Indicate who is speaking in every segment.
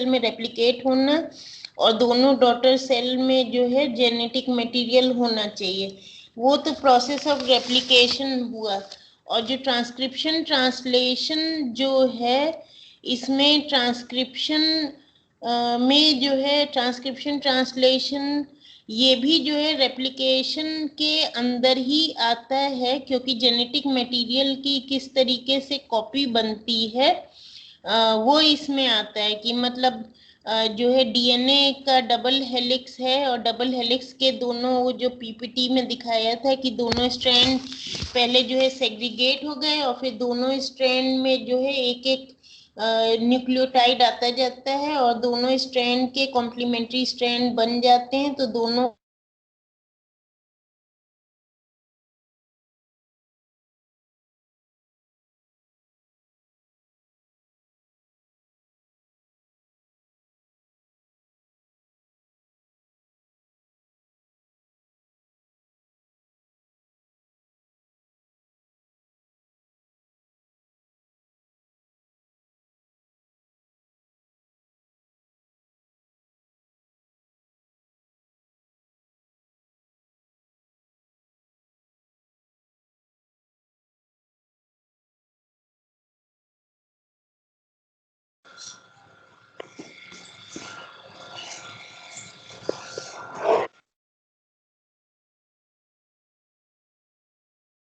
Speaker 1: में रेप्लिकेट होना और दोनों डॉटर सेल में जो है जेनेटिक मटेरियल होना चाहिए, वो तो प्रोसेस ऑफ रेप्लिकेशन हुआ। और जो ट्रांसक्रिप्शन ट्रांसलेशन जो है, इसमें ट्रांसक्रिप्शन में जो है ट्रांसक्रिप्शन ट्रांसलेशन ये भी जो है रेप्लिकेशन के अंदर ही आता है, क्योंकि जेनेटिक मटेरियल की किस तरीके से कॉपी बनती है वो इसमें आता है। कि मतलब जो है डीएनए का डबल हेलिक्स है और डबल हेलिक्स के दोनों, वो जो पीपीटी में दिखाया था कि दोनों स्ट्रैंड पहले जो है सेग्रीगेट हो गए और फिर दोनों स्ट्रैंड में जो है एक एक न्यूक्लियोटाइड आता जाता है और दोनों स्ट्रैंड के कॉम्प्लीमेंट्री स्ट्रैंड बन जाते हैं। तो दोनों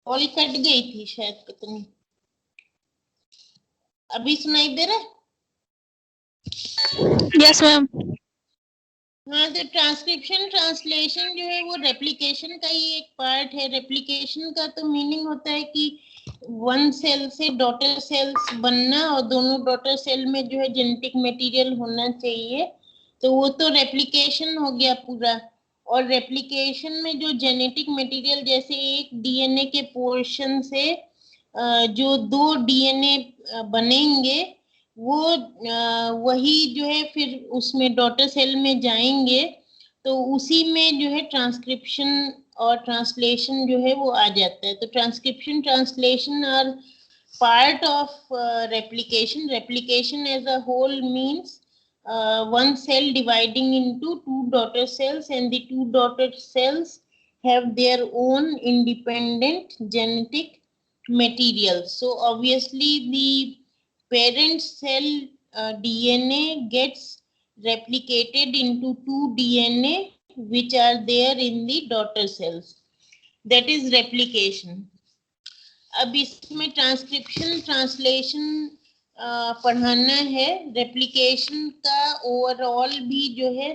Speaker 1: कॉल कट गई थी शायद, कितनी अभी सुनाई दे रहा है?
Speaker 2: Yes ma'am.
Speaker 1: हाँ, तो ट्रांसक्रिप्शन ट्रांसलेशन जो है वो रेप्लिकेशन का ही एक पार्ट है। रेप्लिकेशन का तो मीनिंग होता है कि वन सेल से डॉटर सेल्स बनना और दोनों डॉटर सेल में जो है जेनेटिक मटेरियल होना चाहिए, तो वो तो रेप्लिकेशन हो गया पूरा। और रेप्लिकेशन में जो जेनेटिक मटेरियल, जैसे एक डीएनए के पोर्शन से जो दो डीएनए बनेंगे, वो वही जो है फिर उसमें डॉटर सेल में जाएंगे, तो उसी में जो है ट्रांसक्रिप्शन और ट्रांसलेशन जो है वो आ जाता है। तो transcription translation are part of replication. Replication as a whole means one cell dividing into two daughter cells, and the two daughter cells have their own independent genetic material. So obviously the parent cell DNA gets replicated into two DNA which are there in the daughter cells. That is replication. अब इसमें transcription translation पढ़ाना है। Replication का overall भी जो है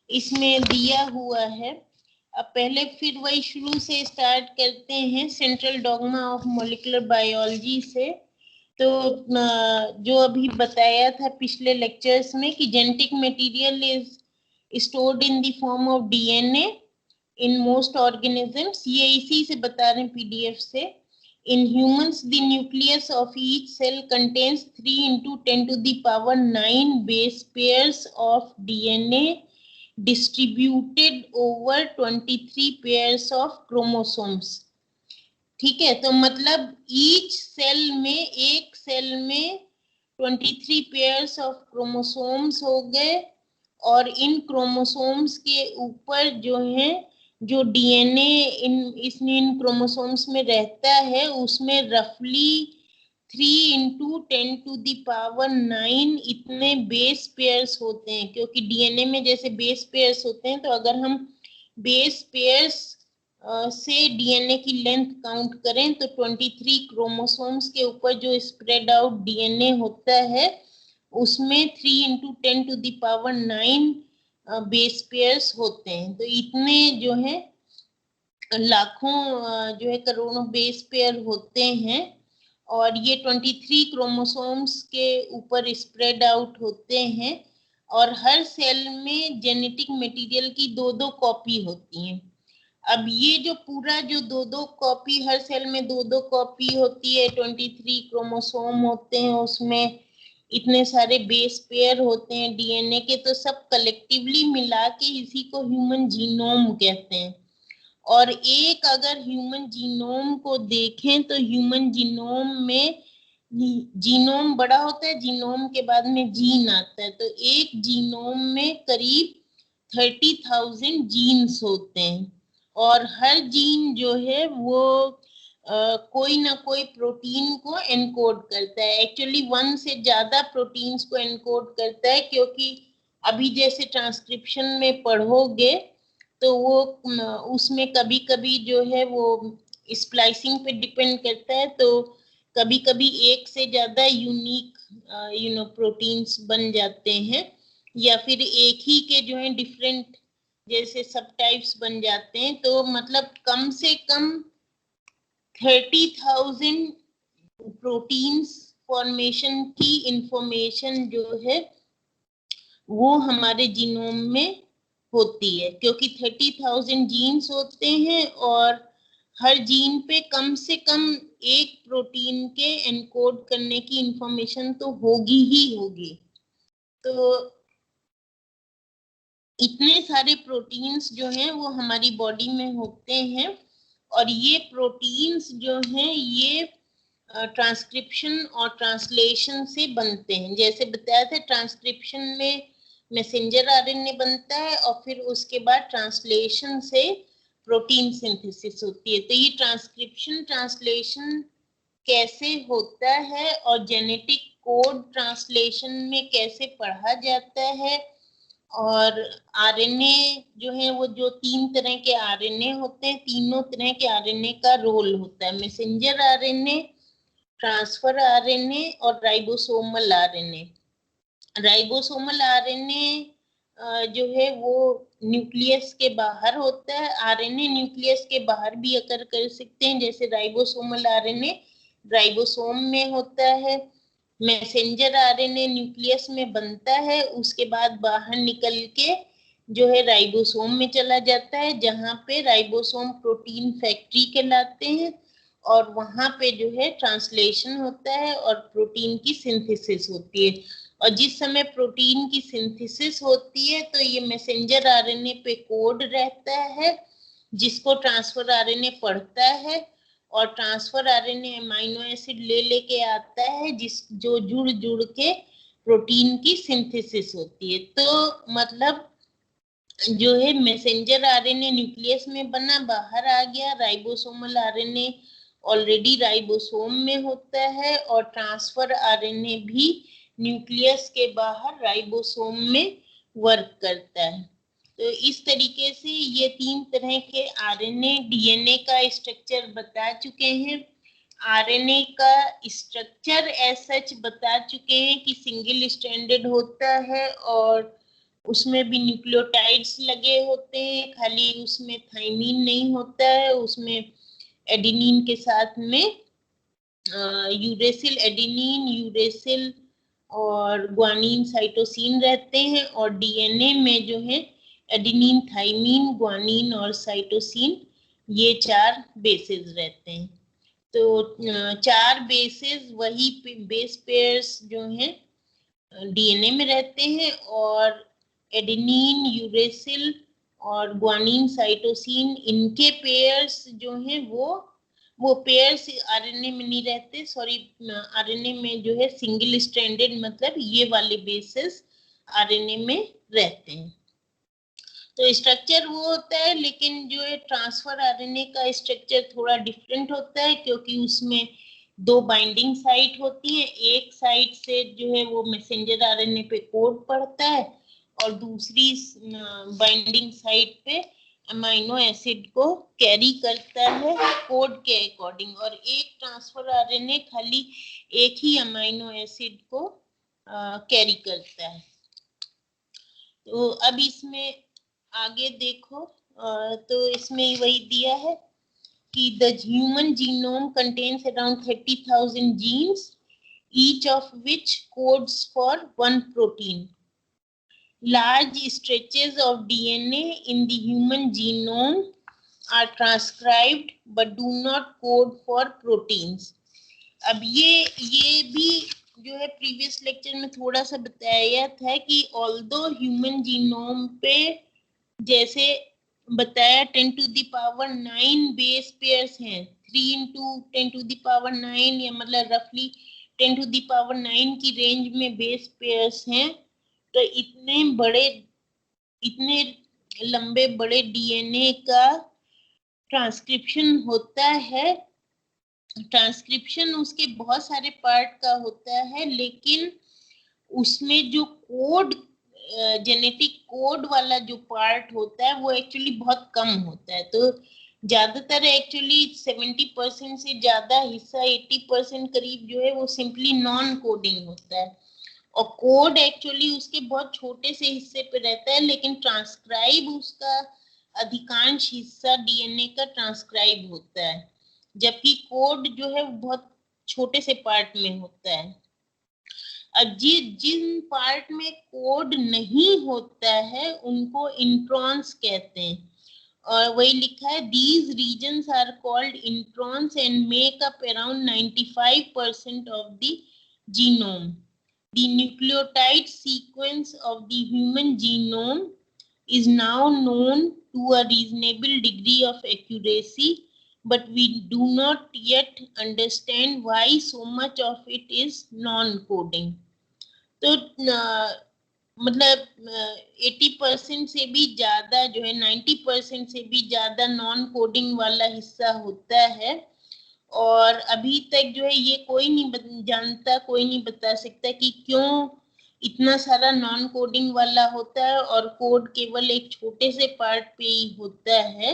Speaker 1: इसमें दिया हुआ है। अब पहले फिर वही शुरू से स्टार्ट करते हैं, central dogma of molecular biology से। तो जो अभी बताया था पिछले लेक्चर्स में कि genetic material is stored in the form of DNA in most organisms, ये इसी से बता रहे हैं पीडीएफ से। In humans, the nucleus of each cell contains 3 into 10 to the power 9 base pairs of DNA distributed over 23 pairs of chromosomes. ठीक है, तो मतलब ईच सेल में, एक सेल में 23 पेयर्स ऑफ क्रोमोसोम्स हो गए, और इन क्रोमोसोम्स के ऊपर जो है जो डीएनए इन क्रोमोसोम्स में रहता है, उसमें रफली 3 into 10 to the power 9 इतने बेस पेयर्स होते हैं। क्योंकि डीएनए में जैसे बेस पेयर्स होते हैं, तो अगर हम बेस पेयर्स से डीएनए की लेंथ काउंट करें तो 23 क्रोमोसोम्स के ऊपर जो स्प्रेड आउट डीएनए होता है, उसमें 3 into 10 to the power 9 base pairs होते हैं। तो इतने जो है लाखों जो है करोड़ों बेस पेयर होते हैं, और ये 23 क्रोमोसोम्स के ऊपर स्प्रेड आउट होते हैं। और हर सेल में जेनेटिक मटेरियल की दो दो कॉपी होती हैं। अब ये जो पूरा जो दो दो कॉपी, हर सेल में दो दो कॉपी होती है, 23 क्रोमोसोम होते हैं, उसमें इतने सारे बेस पेयर होते हैं डीएनए के, तो सब कलेक्टिवली मिला के इसी को ह्यूमन जीनोम कहते हैं। और एक अगर ह्यूमन जीनोम को देखें तो ह्यूमन जीनोम में जीनोम बड़ा होता है, जीनोम के बाद में जीन आता है, तो एक जीनोम में करीब 30,000 जीन्स होते हैं और हर जीन जो है वो कोई ना कोई प्रोटीन को एनकोड करता है। एक्चुअली वन से ज्यादा प्रोटीन्स को एनकोड करता है, क्योंकि अभी जैसे ट्रांसक्रिप्शन में पढ़ोगे तो वो उसमें कभी कभी जो है वो स्प्लाइसिंग पे डिपेंड करता है, तो कभी कभी एक से ज्यादा यूनिक प्रोटीन्स बन जाते हैं, या फिर एक ही के जो है डिफरेंट जैसे सब टाइप्स बन जाते हैं। तो मतलब कम से कम 30,000 प्रोटीन्स फॉर्मेशन की इंफॉर्मेशन जो है वो हमारे जीनोम में होती है, क्योंकि 30,000 जीन्स होते हैं और हर जीन पे कम से कम एक प्रोटीन के एनकोड करने की इंफॉर्मेशन तो होगी ही होगी। तो इतने सारे प्रोटीन्स जो हैं वो हमारी बॉडी में होते हैं, और ये प्रोटीन्स जो हैं ये ट्रांसक्रिप्शन और ट्रांसलेशन से बनते हैं। जैसे बताया था, ट्रांसक्रिप्शन में मैसेंजर आरएनए बनता है और फिर उसके बाद ट्रांसलेशन से प्रोटीन सिंथेसिस होती है। तो ये ट्रांसक्रिप्शन ट्रांसलेशन कैसे होता है और जेनेटिक कोड ट्रांसलेशन में कैसे पढ़ा जाता है, और आरएनए जो है वो जो 3 तरह के आरएनए होते हैं, तीनों तरह के आरएनए का रोल होता है, मैसेंजर आरएनए, ट्रांसफर आरएनए और राइबोसोमल आरएनए। राइबोसोमल आरएनए जो है वो न्यूक्लियस के बाहर होता है। आरएनए न्यूक्लियस के बाहर भी अकर कर सकते हैं, जैसे राइबोसोमल आरएनए राइबोसोम में होता है। मैसेंजर आरएनए न्यूक्लियस में बनता है, उसके बाद बाहर निकल के जो है राइबोसोम में चला जाता है, जहां पे राइबोसोम प्रोटीन फैक्ट्री कहलाते हैं, और वहां पे जो है ट्रांसलेशन होता है और प्रोटीन की सिंथेसिस होती है। और जिस समय प्रोटीन की सिंथेसिस होती है तो ये मैसेंजर आरएनए पे कोड रहता है, जिसको ट्रांसफर आरएनए पढ़ता है, और ट्रांसफर आरएनए अमाइनो एसिड ले लेके आता है, जिस जो जुड़ जुड़ के प्रोटीन की सिंथेसिस होती है। तो मतलब जो है मैसेंजर आरएनए न्यूक्लियस में बना, बाहर आ गया, राइबोसोमल आरएनए ऑलरेडी राइबोसोम में होता है, और ट्रांसफर आरएनए भी न्यूक्लियस के बाहर राइबोसोम में वर्क करता है। तो इस तरीके से ये 3 तरह के आरएनए डीएनए का स्ट्रक्चर बता चुके हैं। आरएनए का स्ट्रक्चर एज सच बता चुके हैं कि सिंगल स्ट्रैंडेड होता है और उसमें भी न्यूक्लियोटाइड्स लगे होते हैं, खाली उसमें थाइमीन नहीं होता है, उसमें एडेनिन के साथ में यूरेसिल एडेनिन, यूरेसिल और ग्वानिन साइटोसिन रहते हैं, और डीएनए में जो है एडेनिन, थाइमीन, ग्वानिन और साइटोसिन, ये 4 बेसेस रहते हैं। तो 4 बेसेस वही बेस पेयर्स जो हैं डीएनए में रहते हैं, और एडेनिन, यूरेसिल और ग्वानिन साइटोसिन, इनके पेयर्स जो हैं वो पेयर्स आरएनए में नहीं रहते, सॉरी, आरएनए में जो है सिंगल स्ट्रैंडेड, मतलब ये वाले बेसेस आरएनए में रहते हैं। तो स्ट्रक्चर वो होता है, लेकिन जो है ट्रांसफर आरएनए का स्ट्रक्चर थोड़ा डिफरेंट होता है, क्योंकि उसमें 2 बाइंडिंग साइट होती है। एक साइट से जो है वो मैसेंजर आरएनए पे कोड पड़ता है, और दूसरी बाइंडिंग साइट पे अमाइनो एसिड को कैरी करता है कोड के अकॉर्डिंग, और एक ट्रांसफर आरएनए खाली एक ही अमाइनो एसिड को कैरी करता है। तो अब इसमें आगे देखो, तो इसमें वही दिया है कि the human genome contains around 30,000 genes, each of which codes for one protein. Large stretches of DNA in the human genome are transcribed but do not code for proteins. अब ये भी जो है प्रीवियस लेक्चर में थोड़ा सा बताया था कि ऑल्दो ह्यूमन जीनोम पे जैसे बताया 10 to the power 9 base pairs हैं, 3 into 10 to the power 9, या मतलब रफली 10⁹ की रेंज में बेस पेयर्स हैं, तो इतने लंबे बड़े डीएनए का ट्रांसक्रिप्शन होता है। ट्रांसक्रिप्शन उसके बहुत सारे पार्ट का होता है, लेकिन उसमें जो कोड, जेनेटिक कोड वाला जो पार्ट होता है वो एक्चुअली बहुत कम होता है। तो ज्यादातर एक्चुअली 70% से ज्यादा हिस्सा, 80% करीब जो है वो सिंपली नॉन कोडिंग होता है, और कोड एक्चुअली उसके बहुत छोटे से हिस्से पे रहता है, लेकिन ट्रांसक्राइब उसका अधिकांश हिस्सा डीएनए का ट्रांसक्राइब होता है, जबकि कोड जो है वो बहुत छोटे से पार्ट में होता है। अब जिन पार्ट में कोड नहीं होता है उनको इंट्रॉन्स कहते हैं, और वही लिखा है, these regions are called introns and make up around 95% of the genome. The nucleotide sequence of the human genome is now known to a reasonable degree of accuracy, but we do not yet understand why so much of it is non-coding. तो मतलब 80% से भी ज्यादा जो है, 90% से भी ज्यादा नॉन कोडिंग वाला हिस्सा होता है, और अभी तक जो है ये कोई नहीं जानता, कोई नहीं बता सकता कि क्यों इतना सारा नॉन कोडिंग वाला होता है और कोड केवल एक छोटे से पार्ट पे ही होता है।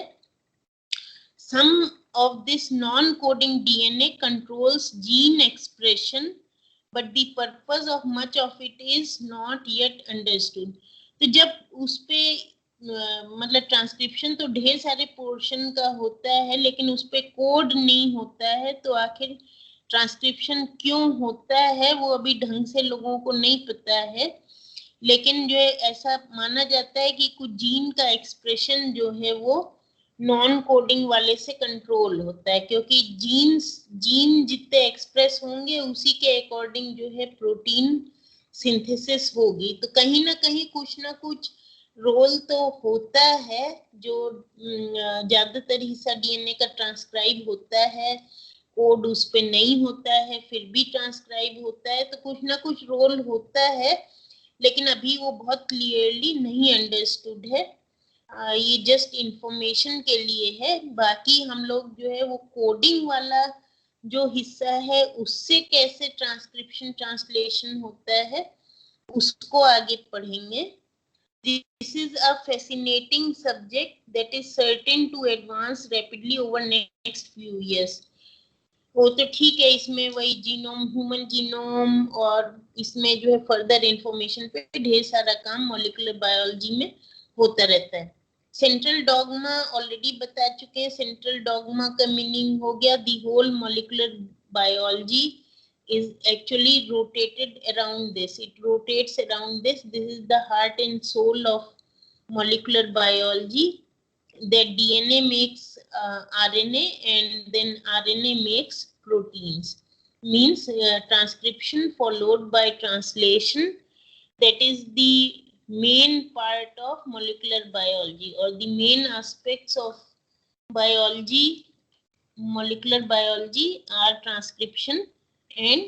Speaker 1: Some of this non-coding DNA controls gene expression, but the purpose of much of it is not yet understood. तो जब उस पे मतलब ट्रांसक्रिप्शन तो ढेर सारे पोर्शन का होता है, लेकिन उस पे कोड नहीं होता है, तो आखिर ट्रांसक्रिप्शन क्यों होता है वो अभी ढंग से लोगों को नहीं पता है। लेकिन जो है ऐसा माना जाता है कि कुछ जीन का एक्सप्रेशन जो है वो नॉन कोडिंग वाले से कंट्रोल होता है, क्योंकि जीन जितने एक्सप्रेस होंगे उसी के अकॉर्डिंग जो है प्रोटीन सिंथेसिस होगी। तो कहीं ना कहीं कुछ ना कुछ रोल तो होता है, जो ज्यादातर हिस्सा डीएनए का ट्रांसक्राइब होता है, कोड उस पे नहीं होता है, फिर भी ट्रांसक्राइब होता है, तो कुछ ना कुछ रोल होता है, लेकिन अभी वो बहुत क्लियरली नहीं अंडरस्टूड है। ये जस्ट इंफॉर्मेशन के लिए है। बाकी हम लोग जो है वो कोडिंग वाला जो हिस्सा है उससे कैसे ट्रांसक्रिप्शन ट्रांसलेशन होता है उसको आगे पढ़ेंगे। This is a fascinating subject that is certain to advance rapidly over next few years. वो तो ठीक है, इसमें वही जीनोम, ह्यूमन जीनोम, और इसमें जो है फर्दर इंफॉर्मेशन पे ढेर सारा काम मॉलिक्यूलर बायोलॉजी में होता रहता है। सेंट्रल डॉगमा ऑलरेडी बता चुके हैं। सेंट्रल डॉगमा का मीनिंग हो गया the whole molecular biology is actually rotated around this. It rotates around this. This is the heart and soul of molecular biology. That DNA makes RNA, and then RNA makes proteins. Means transcription followed by translation. That is the main part of molecular biology, or the main aspects of biology, molecular biology, are transcription and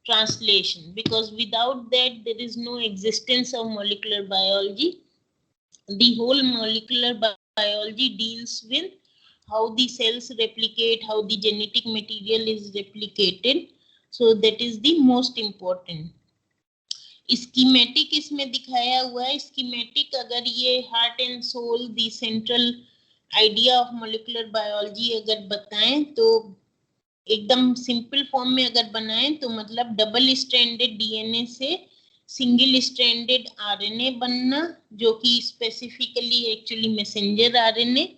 Speaker 1: translation, because without that there is no existence of molecular biology. The whole molecular biology deals with how the cells replicate, how the genetic material is replicated. So that is the most important. Schematic इसमें दिखाया हुआ है। Schematic, अगर ये heart and soul, the central idea of molecular biology अगर बताएं, तो एकदम सिंपल फॉर्म में अगर बनाएं तो मतलब डबल स्ट्रैंडेड डीएनए से सिंगल स्ट्रैंडेड आरएनए बनना, जो कि स्पेसिफिकली एक्चुअली मैसेंजर आरएनए,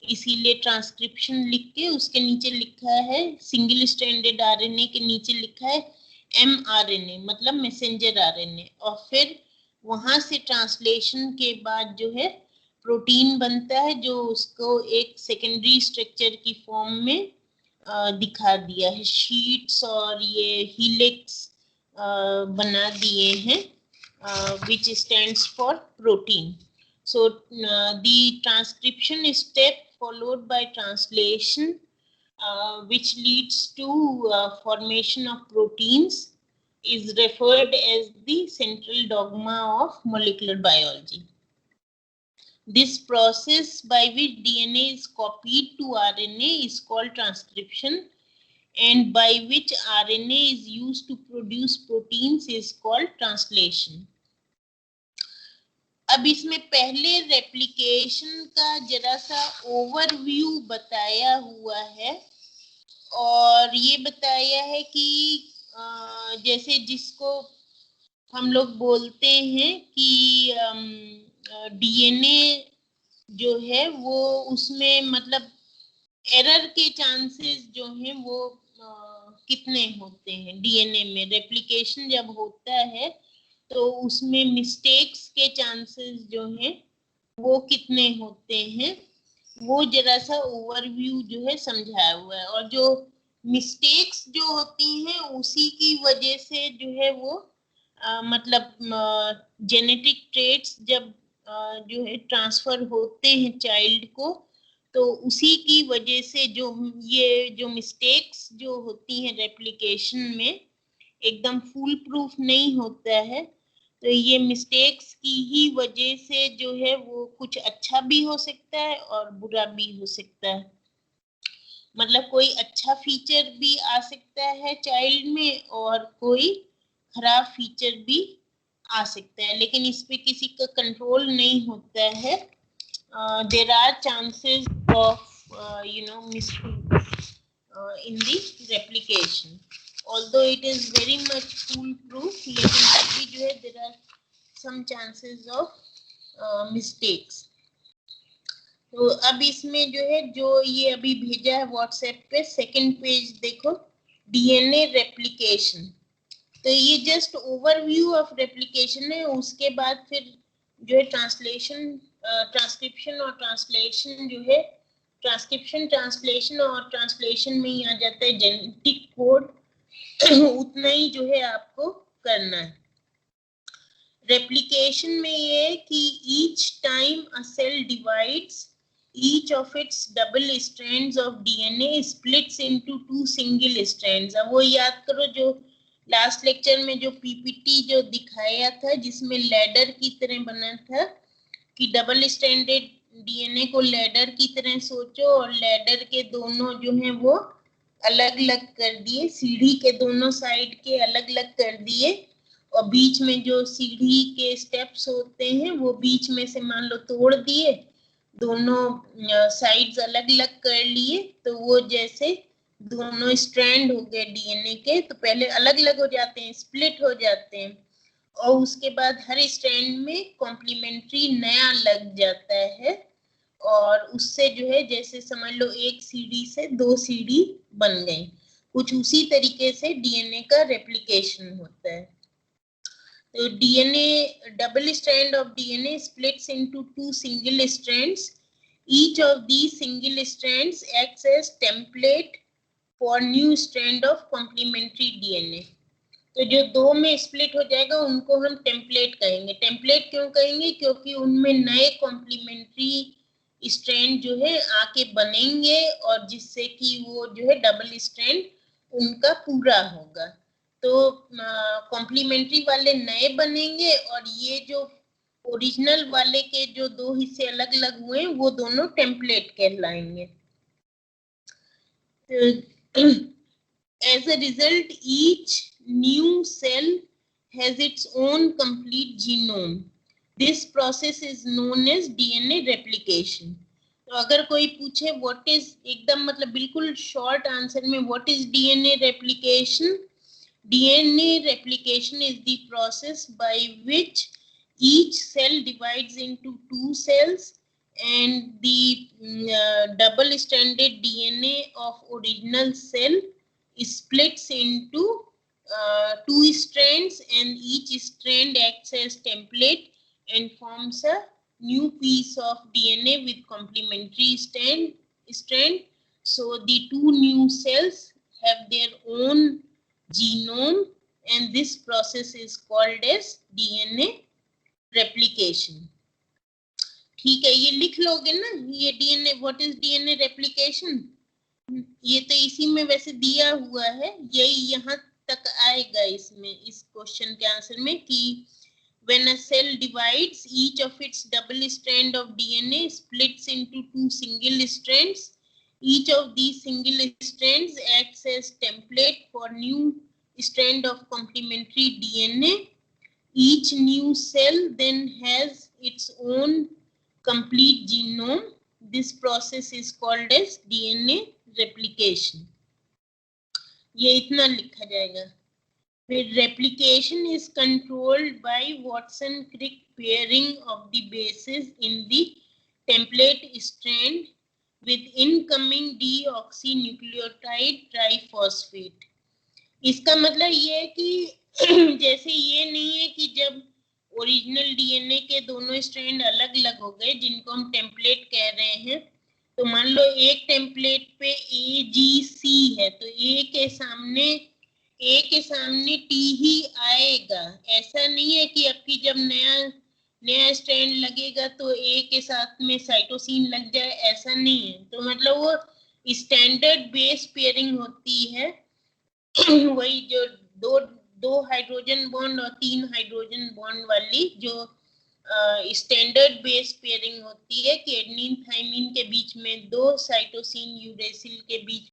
Speaker 1: इसीलिए ट्रांसक्रिप्शन लिख के उसके नीचे लिखा है, सिंगल स्ट्रैंडेड आरएनए के नीचे लिखा है mRNA, मतलब मैसेंजर आरएनए, और फिर वहां से ट्रांसलेशन के बाद जो है प्रोटीन बनता है, जो उसको एक सेकेंडरी स्ट्रक्चर की फॉर्म में दिखा दिया है। शीट्स और ये हीलिक्स बना दिए हैं, which stands for protein. So the transcription step followed by translation which leads to formation of proteins, is referred as the central dogma of molecular biology. This process by which DNA is copied to RNA is called transcription, and by which RNA is used to produce proteins is called translation. अब इसमें पहले replication का जरा सा overview बताया हुआ है, और ये बताया है कि जैसे जिसको हम लोग बोलते हैं कि डीएनए जो है वो उसमें मतलब एरर के चांसेस जो हैं वो कितने होते हैं डीएनए में। रेप्लिकेशन जब होता है तो उसमें मिस्टेक्स के चांसेस जो हैं वो कितने होते हैं, वो जरा सा ओवरव्यू जो है समझाया हुआ है। और जो मिस्टेक्स जो होती हैं उसी की वजह से जो है वो मतलब जेनेटिक ट्रेट्स जब जो है ट्रांसफर होते हैं चाइल्ड को, तो उसी की वजह से जो ये जो मिस्टेक्स जो होती हैं रेप्लिकेशन में एकदम फुल प्रूफ नहीं होता है, तो ये मिस्टेक्स की ही वजह से जो है वो कुछ अच्छा भी हो सकता है और बुरा भी हो सकता है। मतलब कोई अच्छा फीचर भी आ सकता है चाइल्ड में और कोई खराब फीचर भी आ सकता है, लेकिन इस पे किसी का कंट्रोल नहीं होता है। There are chances of mistakes in the replication, although it is very much foolproof, लेकिन फिर भी जो है there are some chances of mistakes. तो अब इसमें जो है जो ये अभी भेजा है व्हाट्सएप पे, सेकंड पेज देखो, डीएनए रेप्लिकेशन। तो ये जस्ट ओवरव्यू ऑफ रेप्लिकेशन है, उसके बाद फिर जो है ट्रांसलेशन, ट्रांसक्रिप्शन और ट्रांसलेशन जो है, ट्रांसक्रिप्शन, ट्रांसलेशन और ट्रांसलेशन में ही आ जाता है जेनेटिक कोड। उतना ही जो है आपको करना है। रेप्लिकेशन में ये है कि each time a cell divides, each of its double strands of DNA splits into two single strands। अब वो याद करो जो लास्ट लेक्चर में जो पीपीटी जो दिखाया था जिसमें लैडर की तरह बना था, कि डबल स्ट्रैंडेड डीएनए को लैडर की तरह सोचो और लैडर के दोनों जो हैं वो अलग अलग कर दिए, सीढ़ी के दोनों साइड के अलग अलग कर दिए, और बीच में जो सीढ़ी के स्टेप्स होते हैं वो बीच में से मान लो तोड़ दिए, दोनों साइड्स अलग अलग कर लिए, तो वो जैसे दोनों स्ट्रैंड हो गए डीएनए के, तो पहले अलग अलग हो जाते हैं, स्प्लिट हो जाते हैं, और उसके बाद हर स्ट्रैंड में कॉम्प्लीमेंट्री नया लग जाता है, और उससे जो है जैसे समझ लो एक सीढ़ी से दो सीढ़ी बन गई। कुछ उसी तरीके से डीएनए का रेप्लिकेशन होता है। तो DNA, double strand of DNA splits into two single strands. Each of these single strands acts as template for new strand of complementary DNA. तो जो दो में स्प्लिट हो जाएगा उनको हम टेम्पलेट कहेंगे। टेम्पलेट क्यों कहेंगे? क्योंकि उनमें नए कॉम्प्लीमेंट्री स्ट्रैंड जो है आके बनेंगे, और जिससे कि वो जो है डबल स्ट्रैंड उनका पूरा होगा। तो कॉम्प्लीमेंट्री वाले नए बनेंगे, और ये जो ओरिजिनल वाले के जो दो हिस्से अलग अलग हुए वो दोनों टेम्पलेट कहलाएंगे। As a result, each new cell has its own complete genome. This process is known as DNA replication. तो अगर कोई पूछे व्हाट इज, एकदम मतलब बिल्कुल शॉर्ट आंसर में, what is DNA replication? DNA replication is the process by which each cell divides into two cells, and the double-stranded DNA of original cell splits into two strands, and each strand acts as template and forms a new piece of DNA with complementary strand. So the two new cells have their own genome, and this process is called as DNA replication. ठीक है, ये लिख लोगे ना, ये DNA, what is DNA replication? ये तो इसी में वैसे दिया हुआ है, यही यहाँ तक आएगा इसमें, इस क्वेश्चन के आंसर में कि when a cell divides, each of its double strand of DNA splits into two single strands. Each of these single strands acts as template for new strand of complementary DNA. Each new cell then has its own complete genome. This process is called as DNA replication. ये इतना लिखा जाएगा. फिर replication is controlled by Watson-Crick pairing of the bases in the template strand with incoming deoxynucleotide triphosphate. इसका मतलब ये है कि जैसे ये नहीं है कि जब ओरिजिनल डीएनए के दोनों स्ट्रैंड अलग अलग हो गए जिनको हम टेम्पलेट कह रहे हैं, तो मान लो एक टेम्पलेट पे AGC है तो ए के सामने टी ही आएगा. ऐसा नहीं है कि आपकी जब नया स्ट्रैंड लगेगा तो ए के साथ में साइटोसिन लग जाए, ऐसा नहीं है. तो मतलब वो स्टैंडर्ड बेस पेयरिंग होती है वही जो दो हाइड्रोजन बॉन्ड और 3 हाइड्रोजन बॉन्ड वाली जो स्टैंडर्ड बेस पेयरिंग होती है कि एडेनिन थाइमिन के बीच में 2 साइटोसिन यूरेसिल के बीच